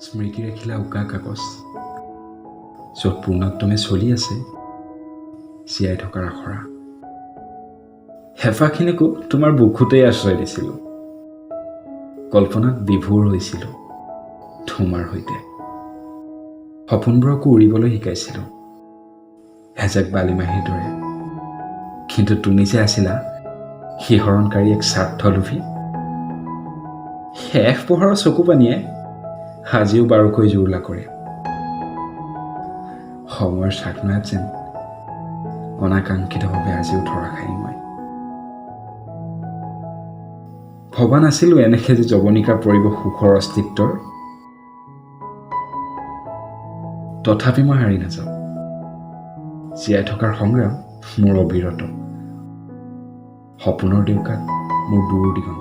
স্মৃতিৰ আখিলা উকা কাগজ য'ত পূৰ্ণত্বমে চলি আছে জীয়াই থকাৰ আখৰা। হেঁপাহখিনিকো তোমাৰ বুকুতেই আশ্ৰয় দিছিলোঁ, কল্পনাত বিভোৰ হৈছিলোঁ তোমাৰ সৈতে। সপোনবোৰকো উৰিবলৈ শিকাইছিলোঁ এজাক বালিমাহীৰ দৰে। কিন্তু তুমি যে আছিলা শিহৰণকাৰী এক স্বাৰ্থলোভী। শেষ পোহৰৰ চকু পানীয়ে আজিও বাৰুকৈ জুৰুলা কৰে। সময়ৰ চাকনাত যেন অনাকাংক্ষিতভাৱে আজিও ধৰা খাই মই। ভবা নাছিলোঁ এনেকে যে জৱনিকা পৰিব সুখৰ অস্তিত্বৰ। তথাপি মই হাৰি নাযাওঁ, জীয়াই থকাৰ সংগ্ৰাম মোৰ অবিৰত। সপোনৰ ডেউকাত মোৰ দূৰ দিগন্ত।